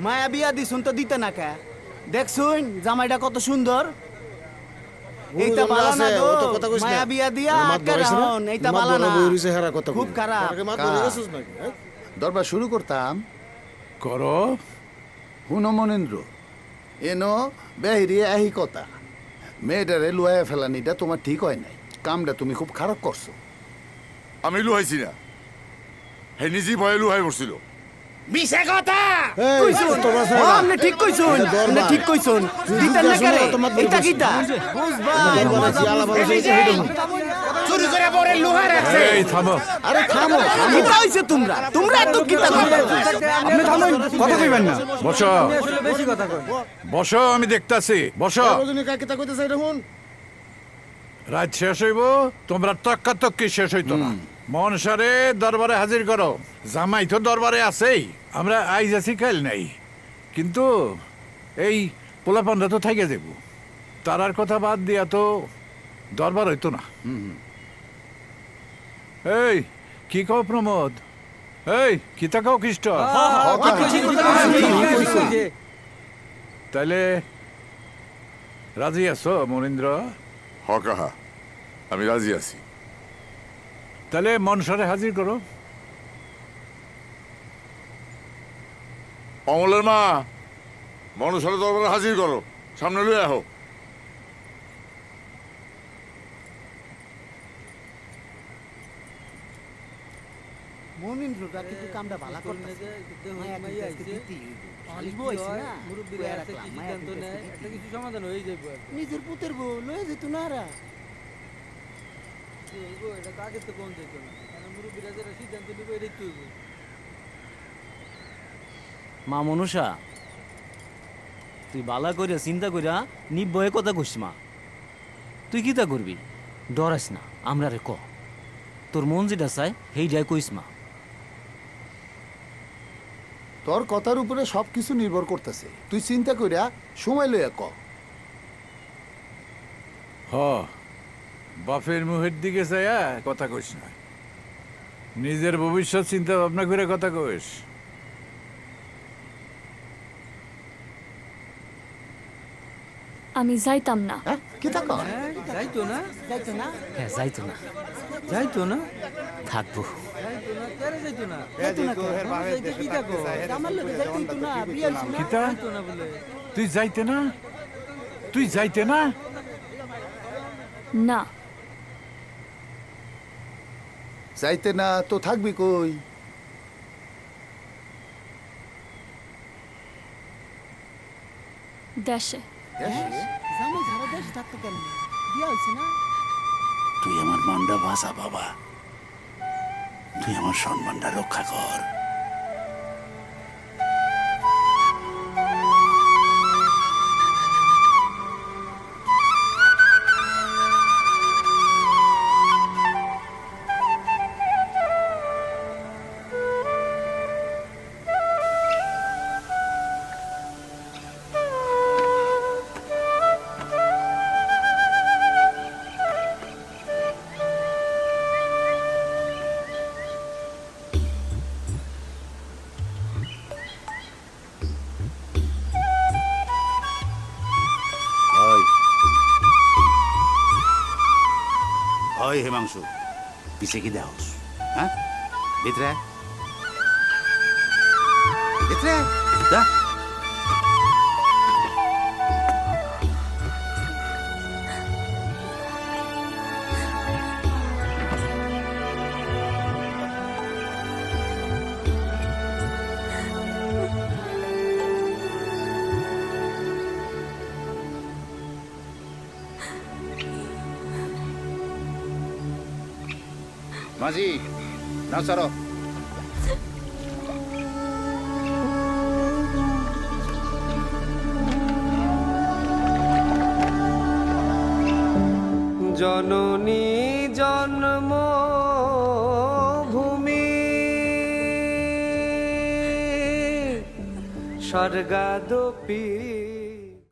মায়া বিয়া দিছুন তো দিতে না কে দেখছুন জামাইটা কত সুন্দর এইটা বালা না গো মায়া বিয়া দিয়া আটকা রাহন এইটা বালা না খুব খারাপ দরবার শুরু করতাম করো হুনো মনেন্দ্র এনো বেহিরিয়ে আহি কথা মেয়েটারে লুয়াইয়া ফেলানিটা তোমার ঠিক হয় নাই কামটা তুমি খুব খারাপ করছো আমি লুহাইছি না হে নিজেই ভয়ে লুহাই পড়ছিল মিছে কথা কইছুন আপনি ঠিক কইছুন আপনি ঠিক কইছুন দিতেন না করে এটা কিটা বুঝবা চুরি করে বরে লোহা রাখছে এই থামো আরে থামো কিটা হইছে তোমরা তোমরা এত কিটা আপনি থামেন কথা কইবেন না বসো বেশি কথা কই বসো আমি দেখতাছি বসো রজনী কাকিতা কইতেছে এটা হুন রাত শেষ হইব তোমরা তক্কাতক্কি শেষ হইতো না মনসারে দরবারে হাজির করো জামাই তো দরবারে আছেই আমরা আইজ আছি কাল নাই কিন্তু এই পোলাপানরা তো থাইকে যাব তারার কথা বাদ দিয়া তো দরবার হইতো না এই কি কও প্রমোদ এই কি তা কও খ্রিস্ট তাইলে রাজি আছো মনীন্দ্র হ কাহা আমি রাজি আছি তাহলে মনসারে হাজির করো অমলের মা মনসারে দরবারে হাজির করো সামনে লয়ে আহো মনিন্দ্রটা কিন্তু কামটা ভালো করতেছে মায়া মাইয়া আইছে আলিবো আইছে না মুরব্বিরা আছে কি সিদ্ধান্ত নেয় একটা কিছু সমাধান হয়ে যাবে নিজের পুতের বউ লয়ে যেত না রা এটা কাকে তো কোন যেত না কারণ মুরব্বিরা যারা সিদ্ধান্ত নিবে এটাই তো মা মনুষা তুই বালা কইরা চিন্তা কইরা নিবয়ে কথা কইস মা তুই কিতা করবি ডরাস না আমরা রে ক তোর মন যেটা চাই হেইটাই কইস মা তোর কথার উপরে সবকিছু নির্ভর করতেছে তুই চিন্তা কইরা সময় লইয়া ক হ বাপের মুখের দিকে চাইয়া কথা কইস না নিজের ভবিষ্যৎ চিন্তা ভাবনা করে কথা কইস আমি যাইতাম না হ্যাঁ কি তা কর যাইতো না যাইতো না হ্যাঁ যাইতো না যাইতো না থাকবো যাইতো না কেন যাইতো না যাইতো না যাইতে কি দেখো আমার লোকে যাইতো না বিয়ে হইছে না কিতা যাইতো না বলে তুই যাইতে না তুই যাইতে না না যাইতে না তো থাকবি কই দেশে জামাই সারা দেশ থাকতো কেন বিয়ে হইছে না তুই আমার মানটা ভাষা বাবা তুই আমার সম্মানটা রক্ষা কর হয় হিমাংশু পিছে কি দেওস হ্যাঁ ভিতরে ভিতরে যা মাঝি নাও সারো জননী জন্ম ভূমি স্বর্গাদপি